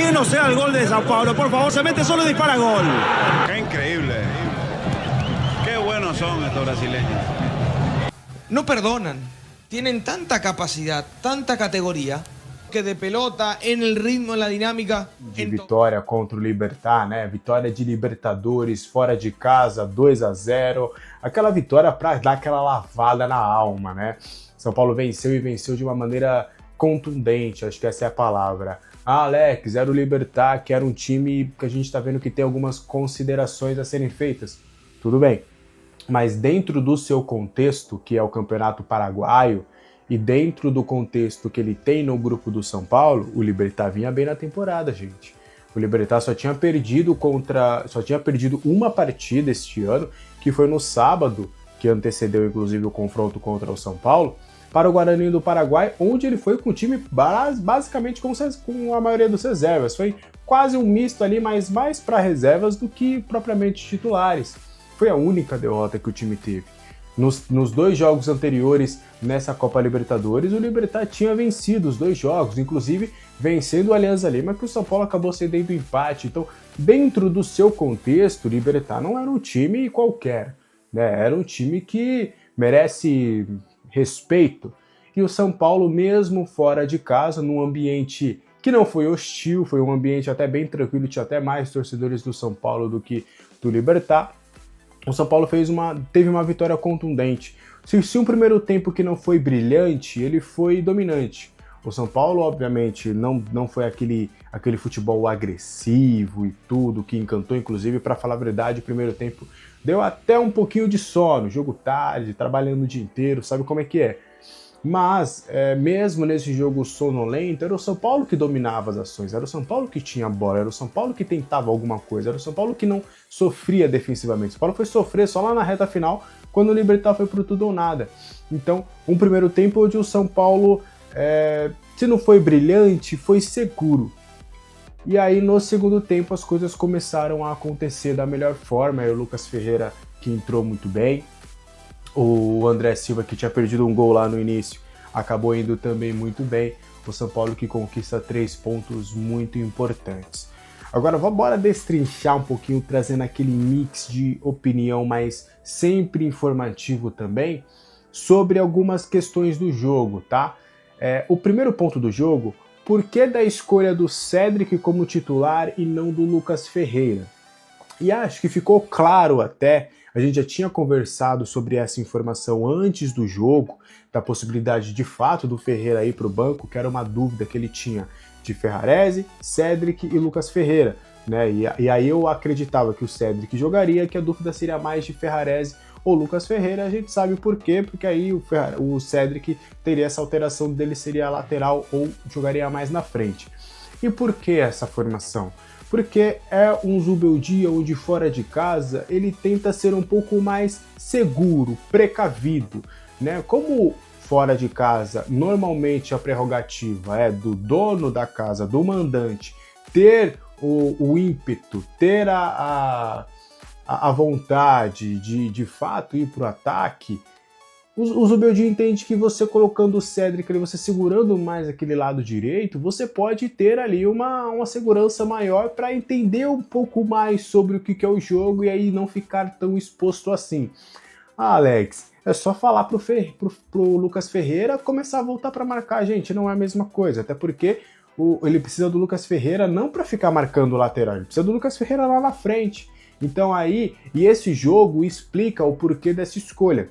que no sea el gol de Sao Paulo. Por favor, se mete solo y dispara gol. Qué increíble. Qué buenos son estos brasileños. No perdonan. Tienen tanta capacidad, tanta categoria, que de pelota, en el ritmo, en la dinâmica... De vitória contra o Libertad, né? Vitória de Libertadores, fora de casa, 2-0. Aquela vitória para dar aquela lavada na alma, né? São Paulo venceu e venceu de uma maneira contundente, acho que essa é a palavra. Ah, Alex, era o Libertad, que era um time que a gente está vendo que tem algumas considerações a serem feitas. Tudo bem. Mas dentro do seu contexto, que é o Campeonato Paraguaio, e dentro do contexto que ele tem no grupo do São Paulo, o Libertad vinha bem na temporada, gente. O Libertad só tinha perdido uma partida este ano, que foi no sábado, que antecedeu inclusive o confronto contra o São Paulo, para o Guarani do Paraguai, onde ele foi com o time basicamente com a maioria dos reservas. Foi quase um misto ali, mas mais para reservas do que propriamente titulares. Foi a única derrota que o time teve. Nos 2 jogos anteriores nessa Copa Libertadores, o Libertad tinha vencido os 2 jogos, inclusive vencendo o Alianza Lima, que o São Paulo acabou cedendo empate. Então, dentro do seu contexto, o Libertad não era um time qualquer, né? Era um time que merece respeito. E o São Paulo, mesmo fora de casa, num ambiente que não foi hostil, foi um ambiente até bem tranquilo, tinha até mais torcedores do São Paulo do que do Libertad, o São Paulo teve uma vitória contundente. Se um primeiro tempo que não foi brilhante, ele foi dominante. O São Paulo, obviamente, não foi aquele futebol agressivo e tudo, que encantou, inclusive, para falar a verdade, o primeiro tempo deu até um pouquinho de sono, jogo tarde, trabalhando o dia inteiro, sabe como é que é. Mas, mesmo nesse jogo sonolento, era o São Paulo que dominava as ações, era o São Paulo que tinha a bola, era o São Paulo que tentava alguma coisa, era o São Paulo que não sofria defensivamente. O São Paulo foi sofrer só lá na reta final, quando o Libertad foi pro tudo ou nada. Então, um primeiro tempo onde o São Paulo, se não foi brilhante, foi seguro. E aí, no segundo tempo, as coisas começaram a acontecer da melhor forma. Aí o Lucas Ferreira, que entrou muito bem, o André Silva, que tinha perdido um gol lá no início, acabou indo também muito bem. O São Paulo que conquista 3 pontos muito importantes. Agora, bora destrinchar um pouquinho, trazendo aquele mix de opinião, mas sempre informativo também, sobre algumas questões do jogo, tá? O primeiro ponto do jogo, por que da escolha do Cédric como titular e não do Lucas Ferreira? E acho que ficou claro até, a gente já tinha conversado sobre essa informação antes do jogo, da possibilidade de fato do Ferreira ir para o banco, que era uma dúvida que ele tinha de Ferrarese, Cédric e Lucas Ferreira, né? E aí eu acreditava que o Cédric jogaria, que a dúvida seria mais de Ferrarese ou Lucas Ferreira. A gente sabe por quê, porque aí o Cédric teria essa alteração dele, seria lateral ou jogaria mais na frente. E por que essa formação? Porque é um Zubeldia onde fora de casa ele tenta ser um pouco mais seguro, precavido, né? Como fora de casa normalmente a prerrogativa é do dono da casa, do mandante, ter o ímpeto, ter a vontade de fato ir para o ataque, o Zubeldia entende que você colocando o Cédric, você segurando mais aquele lado direito, você pode ter ali uma segurança maior para entender um pouco mais sobre o que é o jogo e aí não ficar tão exposto assim. Ah, Alex, é só falar pro Lucas Ferreira começar a voltar para marcar, gente, não é a mesma coisa, até porque ele precisa do Lucas Ferreira não para ficar marcando o lateral, ele precisa do Lucas Ferreira lá na frente. Então aí, e esse jogo explica o porquê dessa escolha.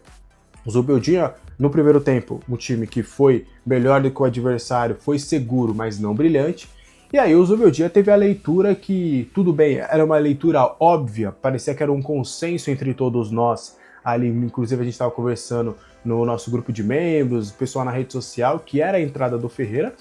O Zubeldia, no primeiro tempo, um time que foi melhor do que o adversário, foi seguro, mas não brilhante. E aí o Zubeldia teve a leitura que, tudo bem, era uma leitura óbvia, parecia que era um consenso entre todos nós. Ali, inclusive, a gente estava conversando no nosso grupo de membros, o pessoal na rede social, que era a entrada do Ferreira,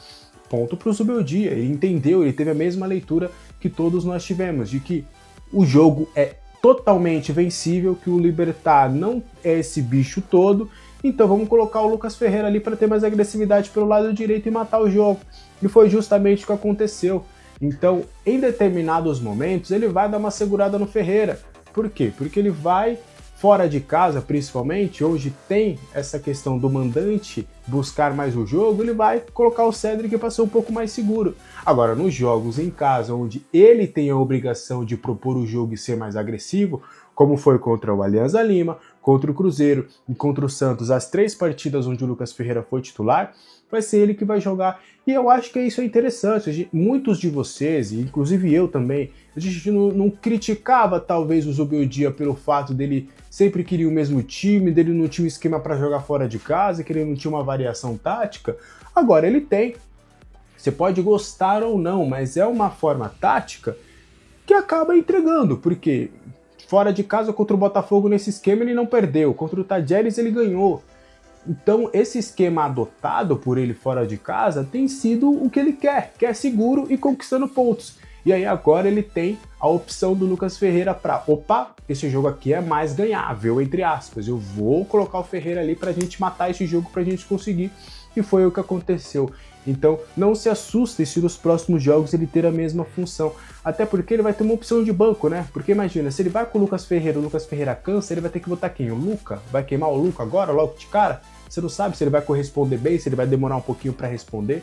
ponto para o Zubeldia. Ele entendeu, ele teve a mesma leitura que todos nós tivemos, de que o jogo é totalmente vencível, que o Libertad não é esse bicho todo, então vamos colocar o Lucas Ferreira ali para ter mais agressividade pelo lado direito e matar o jogo. E foi justamente o que aconteceu. Então, em determinados momentos, ele vai dar uma segurada no Ferreira. Por quê? Porque ele vai fora de casa, principalmente, hoje tem essa questão do mandante buscar mais o jogo, ele vai colocar o Cedric para ser um pouco mais seguro. Agora, nos jogos em casa, onde ele tem a obrigação de propor o jogo e ser mais agressivo, como foi contra o Alianza Lima, contra o Cruzeiro e contra o Santos, as 3 partidas onde o Lucas Ferreira foi titular, vai ser ele que vai jogar. E eu acho que isso é interessante. Muitos de vocês, e inclusive eu também, a gente não criticava talvez o Zubeldia pelo fato dele sempre queria o mesmo time, dele não tinha um esquema para jogar fora de casa, que ele não tinha uma variação tática. Agora ele tem. Você pode gostar ou não, mas é uma forma tática que acaba entregando, porque fora de casa contra o Botafogo nesse esquema ele não perdeu, contra o Tadjeres ele ganhou. Então esse esquema adotado por ele fora de casa tem sido o que ele quer seguro e conquistando pontos. E aí agora ele tem a opção do Lucas Ferreira para, opa, esse jogo aqui é mais ganhável, entre aspas, eu vou colocar o Ferreira ali pra gente matar esse jogo, pra gente conseguir, e foi o que aconteceu. Então não se assustem se nos próximos jogos ele ter a mesma função, até porque ele vai ter uma opção de banco, né? Porque imagina, se ele vai com o Lucas Ferreira cansa, ele vai ter que botar quem? O Luca? Vai queimar o Luca agora, logo de cara? Você não sabe se ele vai corresponder bem, se ele vai demorar um pouquinho para responder.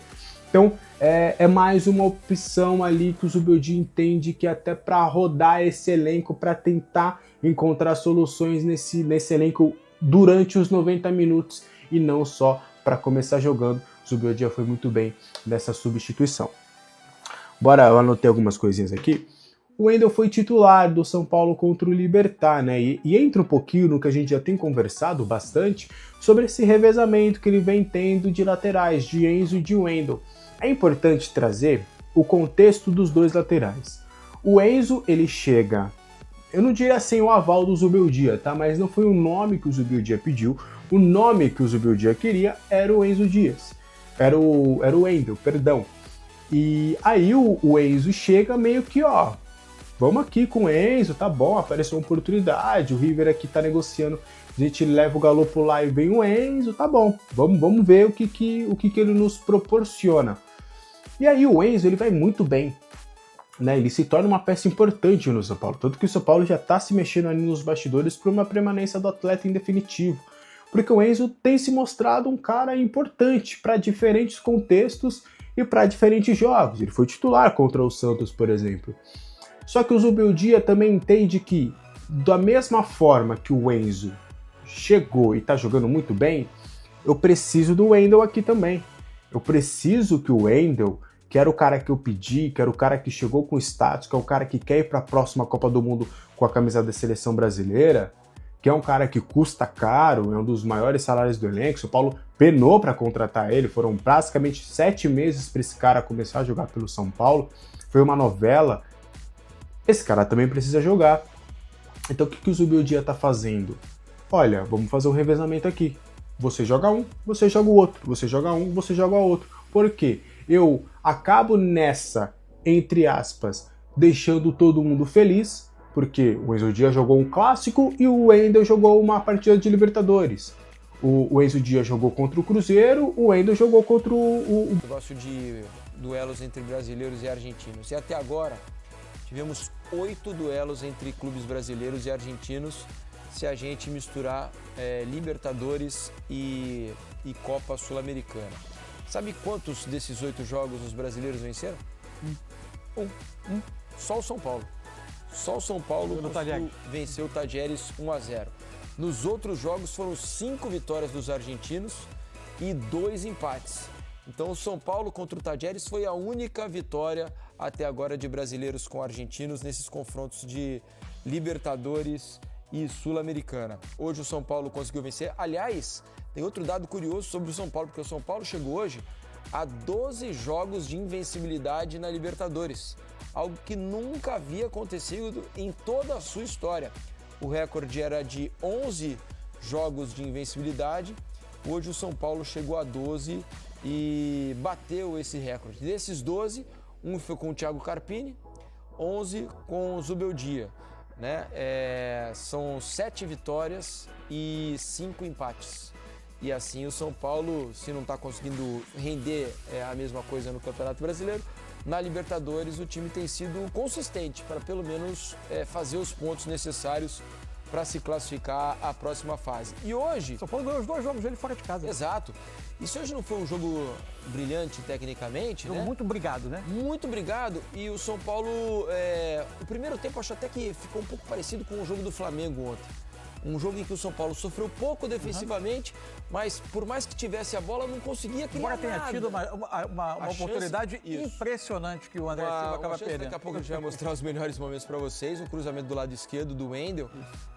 Então é mais uma opção ali que o Zubeldia entende que até para rodar esse elenco, para tentar encontrar soluções nesse elenco durante os 90 minutos e não só para começar jogando. O Zubeldia foi muito bem nessa substituição. Bora, eu anotei algumas coisinhas aqui. O Wendel foi titular do São Paulo contra o Libertad, né? E entra um pouquinho no que a gente já tem conversado bastante sobre esse revezamento que ele vem tendo de laterais, de Enzo e de Wendel. É importante trazer o contexto dos dois laterais. O Enzo, ele chega, eu não diria sem o aval do Zubeldia, tá? Mas não foi o nome que o Zubeldia pediu. O nome que o Zubeldia queria era o Enzo Dias. Era o Wendel, perdão. E aí o Enzo chega meio que, ó, vamos aqui com o Enzo, tá bom, apareceu uma oportunidade, o River aqui tá negociando, a gente leva o Galopo lá e vem o Enzo, tá bom, vamos ver o que ele nos proporciona. E aí o Enzo, ele vai muito bem, né? Ele se torna uma peça importante no São Paulo, tanto que o São Paulo já tá se mexendo ali nos bastidores por uma permanência do atleta em definitivo, porque o Enzo tem se mostrado um cara importante para diferentes contextos e para diferentes jogos. Ele foi titular contra o Santos, por exemplo. Só que o Zubeldia também entende que, da mesma forma que o Enzo chegou e tá jogando muito bem, eu preciso do Wendel aqui também. Eu preciso que o Wendel, que era o cara que eu pedi, que era o cara que chegou com status, que é o cara que quer ir para a próxima Copa do Mundo com a camisa da seleção brasileira, que é um cara que custa caro, é um dos maiores salários do elenco. São Paulo penou para contratar ele, foram basicamente 7 meses para esse cara começar a jogar pelo São Paulo, foi uma novela. Esse cara também precisa jogar. Então o que o Zubeldia tá fazendo? Olha, vamos fazer um revezamento aqui. Você joga um, você joga o outro. Você joga um, você joga o outro. Por quê? Eu acabo nessa, entre aspas, deixando todo mundo feliz, porque o Enzo Dias jogou um clássico e o Wendel jogou uma partida de Libertadores. O Enzo Dias jogou contra o Cruzeiro, o Wendel jogou contra o... Negócio de duelos entre brasileiros e argentinos. E até agora tivemos 8 duelos entre clubes brasileiros e argentinos, se a gente misturar Libertadores e Copa Sul-Americana. Sabe quantos desses 8 jogos os brasileiros venceram? Um. Só o São Paulo. Só o São Paulo venceu o Tadjeres 1-0. Nos outros jogos foram 5 vitórias dos argentinos e 2 empates. Então o São Paulo contra o Tadjeres foi a única vitória até agora de brasileiros com argentinos nesses confrontos de Libertadores e Sul-Americana. Hoje o São Paulo conseguiu vencer. Aliás, tem outro dado curioso sobre o São Paulo, porque o São Paulo chegou hoje a 12 jogos de invencibilidade na Libertadores, algo que nunca havia acontecido em toda a sua história. O recorde era de 11 jogos de invencibilidade, hoje o São Paulo chegou a 12 e bateu esse recorde. Desses 12, um foi com o Thiago Carpini, 11 com o Zubeldia, né? São 7 vitórias e 5 empates. E assim o São Paulo, se não está conseguindo render a mesma coisa no Campeonato Brasileiro, na Libertadores o time tem sido consistente para pelo menos fazer os pontos necessários para se classificar à próxima fase. E hoje... São Paulo ganhou os 2 jogos dele fora de casa. Exato. E se hoje não foi um jogo brilhante tecnicamente, Jogo né? muito brigado, né? Muito obrigado. E o São Paulo, o primeiro tempo, acho até que ficou um pouco parecido com o jogo do Flamengo ontem. Um jogo em que o São Paulo sofreu pouco defensivamente, mas por mais que tivesse a bola, não conseguia criar Embora tenha nada. tido uma A chance- oportunidade isso. impressionante que o André Silva Uma acaba chance, perdendo. daqui a pouco a gente vai mostrar os melhores momentos para vocês. Um cruzamento do lado esquerdo do Wendel.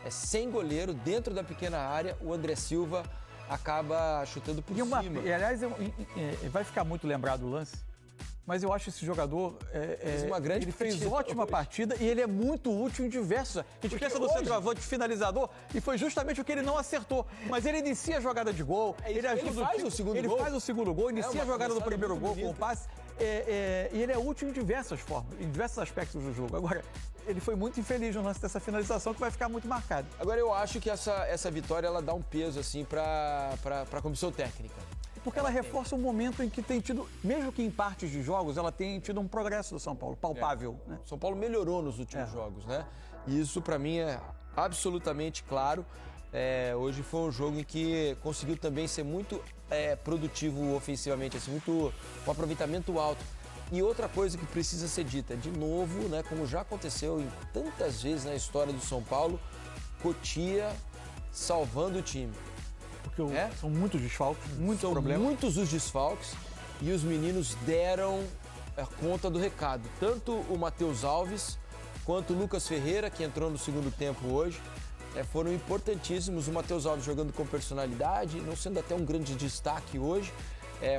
É sem goleiro, dentro da pequena área. O André Silva acaba chutando por cima. Aliás, vai ficar muito lembrado o lance, mas eu acho esse jogador... Fez uma grande ele fez partida ótima hoje. partida e ele é muito útil em diversos... A gente pensa no hoje- centroavante finalizador e foi justamente o que ele não acertou. Mas ele inicia a jogada de gol, isso, ele ajuda faz time, o segundo ele gol. faz o segundo gol, inicia uma a jogada do cabeçada primeiro muito gol com o bonita. passe. E ele é útil em diversas formas, em diversos aspectos do jogo. Agora, ele foi muito infeliz no lance dessa finalização que vai ficar muito marcado. Agora eu acho que essa vitória ela dá um peso assim para a comissão técnica. Porque ela reforça um momento em que tem tido, mesmo que em partes de jogos, ela tem tido um progresso do São Paulo, palpável. Né? O São Paulo melhorou nos últimos jogos, né? E isso para mim é absolutamente claro. Hoje foi um jogo em que conseguiu também ser muito produtivo ofensivamente, assim, um aproveitamento alto. E outra coisa que precisa ser dita, de novo, né, como já aconteceu em tantas vezes na história do São Paulo, Cotia salvando o time. Porque são muitos desfalques, muitos São problemas. muitos os desfalques e os meninos deram conta do recado. Tanto o Matheus Alves quanto o Lucas Ferreira, que entrou no segundo tempo hoje, foram importantíssimos. O Matheus Alves jogando com personalidade, não sendo até um grande destaque hoje,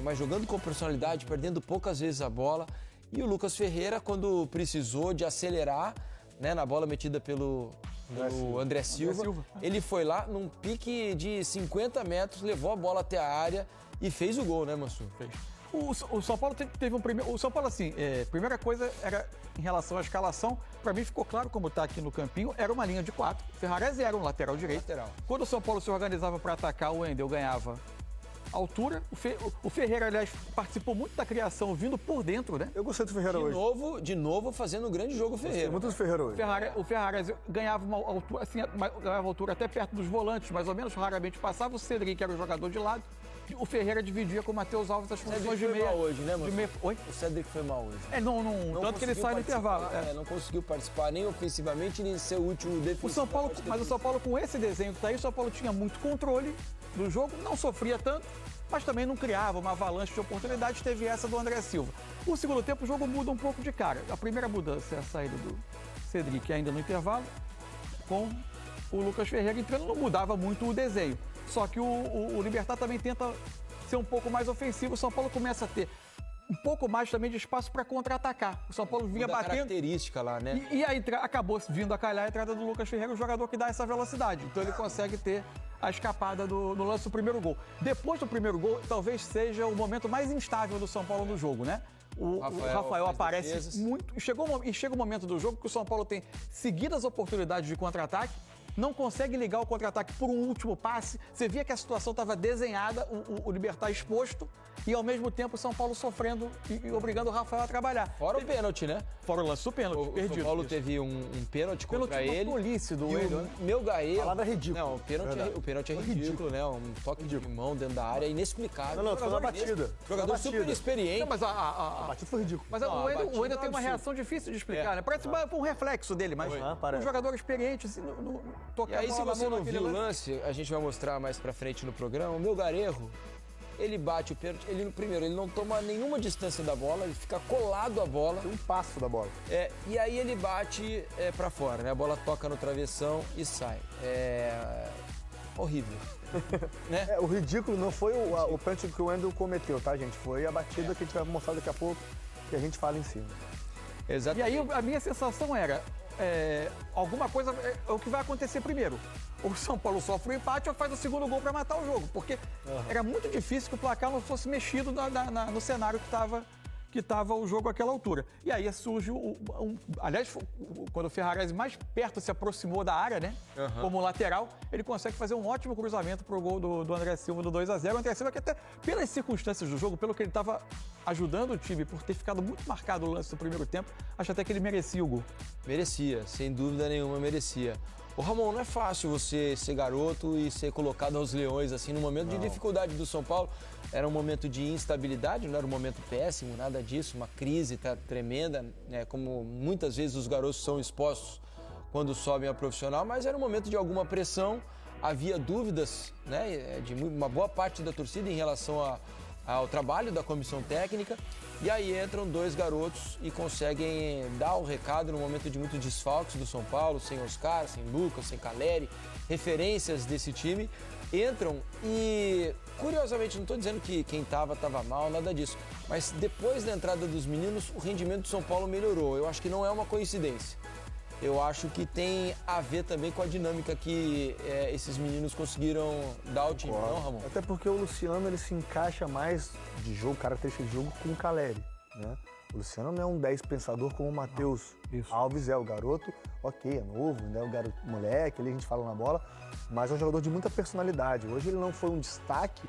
mas jogando com personalidade, perdendo poucas vezes a bola. E o Lucas Ferreira, quando precisou de acelerar, né, na bola metida pelo André Silva, ele foi lá num pique de 50 metros, levou a bola até a área e fez o gol, né, Mansur? Fez. O São Paulo teve um primeiro... O São Paulo, assim, primeira coisa era em relação à escalação, para mim ficou claro, como está aqui no campinho, era uma linha de 4. Ferrarese era um lateral direito. Quando o São Paulo se organizava para atacar, o Wendel ganhava altura. O Ferreira, aliás, participou muito da criação, vindo por dentro, né? Eu gostei do Ferreira hoje. De novo fazendo um grande jogo, Ferreira. Muito do Ferreira hoje. O Ferrarese ganhava uma altura, assim, ganhava altura até perto dos volantes, mais ou menos, raramente passava. O Cedric era o jogador de lado. E o Ferreira dividia com o Matheus Alves as funções de meia. Mal hoje, né, Mansur? Oi? O Cedric foi mal hoje. Tanto que ele sai no intervalo. Não conseguiu participar nem ofensivamente, nem ser útil defensivamente. Mas o São Paulo, com esse desenho que tá aí, o São Paulo tinha muito controle do jogo, não sofria tanto, mas também não criava uma avalanche de oportunidades. Teve essa do André Silva. No segundo tempo, o jogo muda um pouco de cara. A primeira mudança é a saída do Cedric ainda no intervalo, com o Lucas Ferreira entrando, não mudava muito o desenho. Só que o Libertad também tenta ser um pouco mais ofensivo. O São Paulo começa a ter um pouco mais também de espaço para contra-atacar. O São Paulo vinha Muda a batendo. característica lá, né? E acabou vindo a calhar a entrada do Lucas Ferreira, o jogador que dá essa velocidade. Então ele consegue ter a escapada no lance do primeiro gol. Depois do primeiro gol, talvez seja o momento mais instável do São Paulo no jogo, né? O Rafael aparece defesas. muito. E chega o momento do jogo que o São Paulo tem seguidas oportunidades de contra-ataque, não consegue ligar o contra-ataque por um último passe. Você via que a situação estava desenhada, o Libertad exposto, e ao mesmo tempo o São Paulo sofrendo e obrigando o Rafael a trabalhar. Fora o pênalti, né? Fora o lance do pênalti, O perdido. São Paulo Isso. teve um pênalti contra Pênalti, ele. uma tolice do E Wendel, né? o meu Gaê... Palavra ridícula. Não, o pênalti é ridículo, né? Um toque de mão dentro da área, inexplicável. Não, foi na batida. Jogador super experiente. Não, mas A batida foi ridícula. Mas Não, o Wendel batida tem uma absurda. reação difícil de explicar, né? Parece um reflexo dele, mas parece. um jogador experiente, assim, E tocar aí, a se bola você na mão não naquele viu o lance. lance, a gente vai mostrar mais pra frente no programa. O meu Garerro, ele bate o pênalti. Primeiro, ele não toma nenhuma distância da bola, ele fica colado à bola. Um passo da bola. E aí ele bate pra fora, né? A bola toca no travessão e sai. Horrível. Né? O ridículo não foi o pênalti que o Wendel cometeu, tá, gente? Foi a batida que a gente vai mostrar daqui a pouco, que a gente fala em cima. E Exatamente. aí a minha sensação era, alguma coisa é o que vai acontecer primeiro. O São Paulo sofre o empate ou faz o segundo gol para matar o jogo, porque era muito difícil que o placar não fosse mexido no cenário que estava o jogo àquela altura. E aí surge aliás, quando o Ferrarese mais perto se aproximou da área, né? Como lateral, ele consegue fazer um ótimo cruzamento para o gol do André Silva do 2-0. O André Silva, que até pelas circunstâncias do jogo, pelo que ele estava ajudando o time por ter ficado muito marcado o lance do primeiro tempo. Acho até que ele merecia o gol. Merecia, sem dúvida nenhuma merecia. Ô Ramon, não é fácil você ser garoto e ser colocado aos leões, assim, no momento de dificuldade do São Paulo. Era um momento de instabilidade, não era um momento péssimo, nada disso, uma crise tremenda, né, como muitas vezes os garotos são expostos quando sobem a profissional, mas era um momento de alguma pressão, havia dúvidas, né, de uma boa parte da torcida em relação ao trabalho da comissão técnica, e aí entram dois garotos e conseguem dar o recado no momento de muitos desfalques do São Paulo, sem Oscar, sem Lucas, sem Caleri, referências desse time, entram e, curiosamente, não estou dizendo que quem estava mal, nada disso, mas depois da entrada dos meninos, o rendimento do São Paulo melhorou. Eu acho que não é uma coincidência. Eu acho que tem a ver também com a dinâmica que esses meninos conseguiram dar ao time, não, Ramon? Até porque o Luciano ele se encaixa mais de jogo, característica de jogo, com o Caleri, né? O Luciano não é um 10 pensador como o Matheus Alves é, o garoto, ok, é novo, né? O garoto moleque, ali a gente fala na bola, mas é um jogador de muita personalidade. Hoje ele não foi um destaque,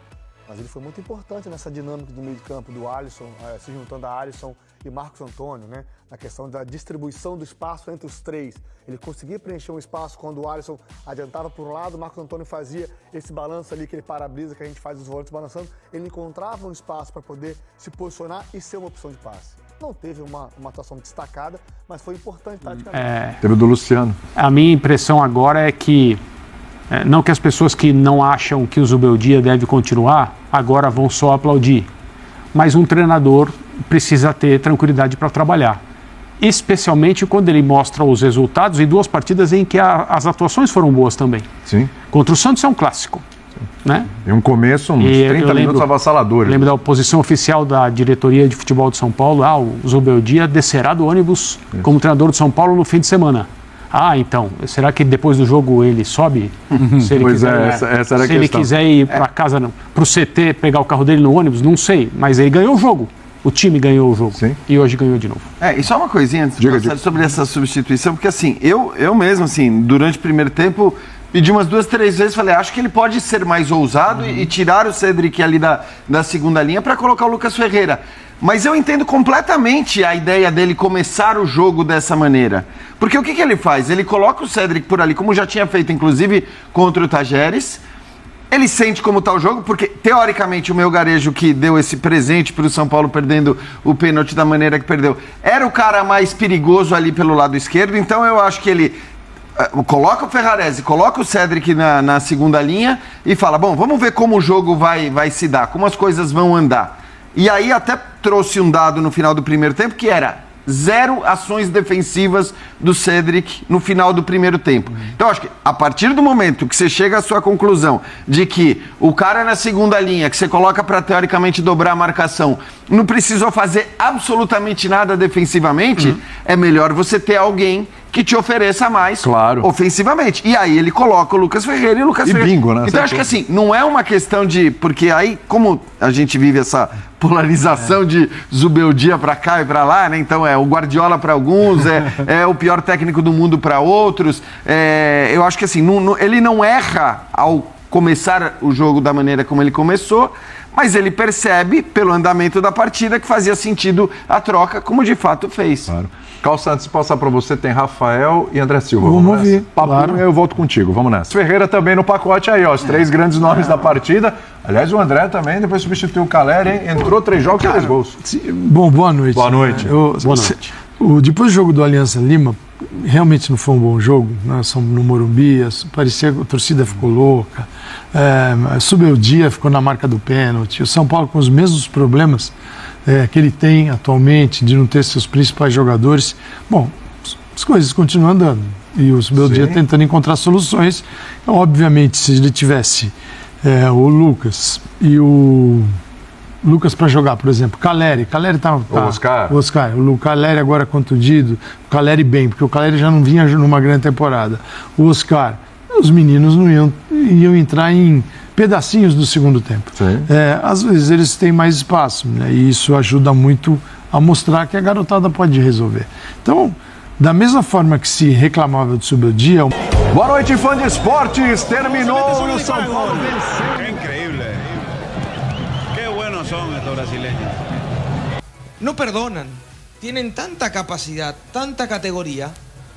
mas ele foi muito importante nessa dinâmica do meio de campo do Alisson, se juntando a Alisson e Marcos Antônio, né? Na questão da distribuição do espaço entre os três. Ele conseguia preencher um espaço quando o Alisson adiantava por um lado, o Marcos Antônio fazia esse balanço ali, aquele para-brisa que a gente faz os volantes balançando. Ele encontrava um espaço para poder se posicionar e ser uma opção de passe. Não teve uma atuação destacada, mas foi importante taticamente. Teve o do Luciano. A minha impressão agora é que, não que as pessoas que não acham que o Zubeldia deve continuar, agora vão só aplaudir. Mas um treinador precisa ter tranquilidade para trabalhar. Especialmente quando ele mostra os resultados em duas partidas em que as atuações foram boas também. Sim. Contra o Santos é um clássico. Né? E um começo, uns 30 minutos avassaladores. Lembro da posição oficial da diretoria de futebol de São Paulo. O Zubeldia descerá do ônibus como treinador de São Paulo no fim de semana. Então, será que depois do jogo ele sobe? Se ele ele quiser ir para casa, para o CT, pegar o carro dele no ônibus, não sei. Mas ele ganhou o jogo. O time ganhou o jogo. Sim. E hoje ganhou de novo. E só uma coisinha antes de passar sobre essa substituição, porque assim, eu mesmo, assim, durante o primeiro tempo, pedi umas 2, 3 vezes, falei, acho que ele pode ser mais ousado e tirar o Cedric ali da segunda linha para colocar o Lucas Ferreira. Mas eu entendo completamente a ideia dele começar o jogo dessa maneira. Porque o que ele faz? Ele coloca o Cedric por ali, como já tinha feito, inclusive, contra o Tajeres. Ele sente como está o jogo, porque, teoricamente, o meu garejo que deu esse presente para o São Paulo perdendo o pênalti da maneira que perdeu, era o cara mais perigoso ali pelo lado esquerdo. Então, eu acho que ele coloca o Ferrarese, coloca o Cedric na segunda linha e fala, bom, vamos ver como o jogo vai se dar, como as coisas vão andar. E aí até trouxe um dado no final do primeiro tempo, que era 0 ações defensivas do Cedric no final do primeiro tempo. Então, acho que a partir do momento que você chega à sua conclusão de que o cara na segunda linha, que você coloca para teoricamente dobrar a marcação, não precisou fazer absolutamente nada defensivamente, é melhor você ter alguém que te ofereça mais ofensivamente. E aí ele coloca o Lucas Ferreira e o Lucas Ferreira. Bingo, né? Então, acho que assim, não é uma questão de... Porque aí, como a gente vive essa polarização de Zubeldia pra cá e pra lá, né? Então é o Guardiola pra alguns, é o pior técnico do mundo pra outros. Eu acho que assim, ele não erra ao começar o jogo da maneira como ele começou, mas ele percebe, pelo andamento da partida, que fazia sentido a troca, como de fato fez. Claro. Carl Santos, passar para você, tem Rafael e André Silva. Vamos ouvir. Claro. Eu volto contigo, vamos nessa. Ferreira também no pacote aí, os 3 grandes nomes da partida. Aliás, o André também, depois substituiu o Caleri, hein? Entrou 3 jogos e 3 gols. Bom, boa noite. Boa noite. Boa noite. Depois do jogo do Aliança Lima, realmente não foi um bom jogo. Nós somos no Morumbi, parecia que a torcida ficou louca. Subiu o dia, ficou na marca do pênalti. O São Paulo com os mesmos problemas que ele tem atualmente, de não ter seus principais jogadores. Bom, as coisas continuam andando. E o Zubeldia tentando encontrar soluções. Obviamente, se ele tivesse o Lucas e o Lucas para jogar, por exemplo, Caleri tá o Oscar. O Caleri agora contundido, o Caleri bem, porque o Caleri já não vinha numa grande temporada. O Oscar, os meninos não iam entrar em pedacinhos do segundo tempo. Às vezes eles têm mais espaço, né? E isso ajuda muito a mostrar que a garotada pode resolver. Então, da mesma forma que se reclamava do Zubeldia... Boa noite, fã de esportes! Terminou e o São Paulo venceu. Qué increíble. Qué buenos son estos brasileños. no perdonan. Tienen tanta capacidad, tanta categoría,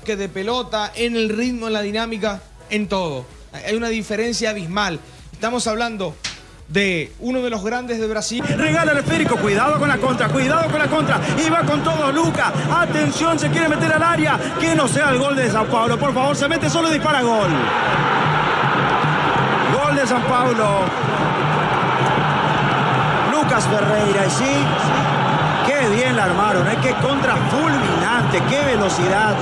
que de pelota, en el ritmo, en la dinámica, en todo. Hay una diferencia abismal. Estamos hablando de uno de los grandes de Brasil. Regala el esférico, cuidado con la contra, y va con todo Lucas, atención, se quiere meter al área, que no sea el gol de Sao Paulo, por favor, se mete solo y dispara gol. Gol de Sao Paulo. Lucas Ferreira, y sí, qué bien la armaron, qué contra fulminante, qué velocidad.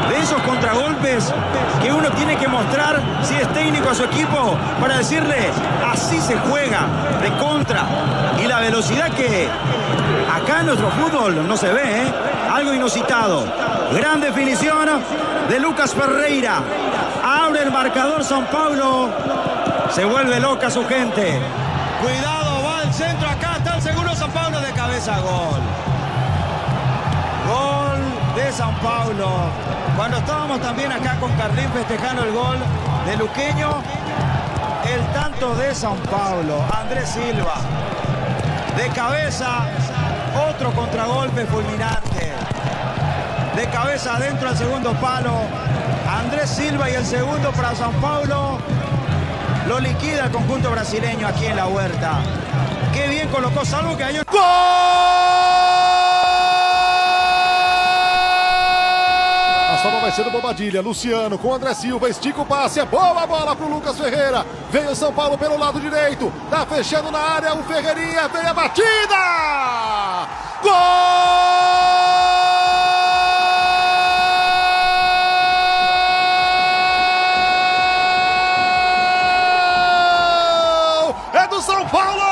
De esos contragolpes que uno tiene que mostrar si es técnico a su equipo para decirle así se juega de contra, y la velocidad que acá en nuestro fútbol no se ve, algo inusitado. Gran definición de Lucas Ferreira, abre el marcador Sao Paulo, se vuelve loca su gente. Cuidado, va al centro, acá está el seguro Sao Paulo, de cabeza, gol. Gol de Sao Paulo. Cuando estábamos también acá con Carlín festejando el gol de Luqueño, el tanto de Sao Paulo, Andrés Silva, de cabeza, otro contragolpe fulminante, de cabeza adentro al segundo palo, Andrés Silva, y el segundo para Sao Paulo, lo liquida el conjunto brasileño aquí en la Huerta. Qué bien colocó, salvo que hay un... A sobra vai ser do Bobadilha, Luciano com André Silva, estica o passe, é boa a bola pro Lucas Ferreira, vem o São Paulo pelo lado direito, tá fechando na área o Ferreirinha, vem a batida! Gol! É do São Paulo!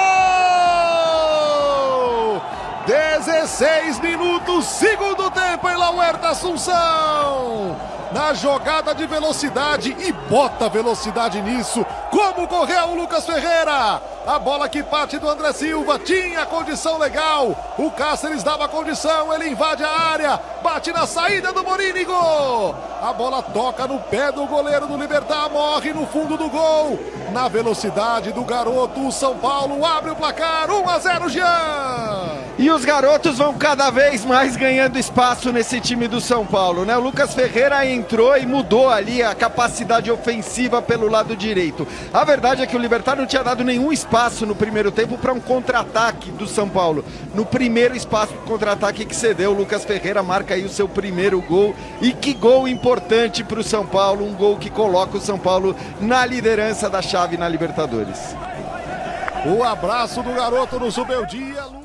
16 minutos, segundo tempo em La Huerta, Assunção. Na jogada de velocidade, e bota velocidade nisso. Como correu o Lucas Ferreira. A bola que parte do André Silva, tinha condição legal. O Cáceres dava condição, ele invade a área, bate na saída do Morínigo. A bola toca no pé do goleiro do Libertad, morre no fundo do gol. Na velocidade do garoto, o São Paulo abre o placar, 1-0, Jean. E os garotos vão cada vez mais ganhando espaço nesse time do São Paulo, né? O Lucas Ferreira entrou e mudou ali a capacidade ofensiva pelo lado direito. A verdade é que o Libertad não tinha dado nenhum espaço no primeiro tempo para um contra-ataque do São Paulo. No primeiro espaço de contra-ataque que cedeu, o Lucas Ferreira marca aí o seu primeiro gol. E que gol importante para o São Paulo, um gol que coloca o São Paulo na liderança da chave na Libertadores. O abraço do garoto no Subeldia.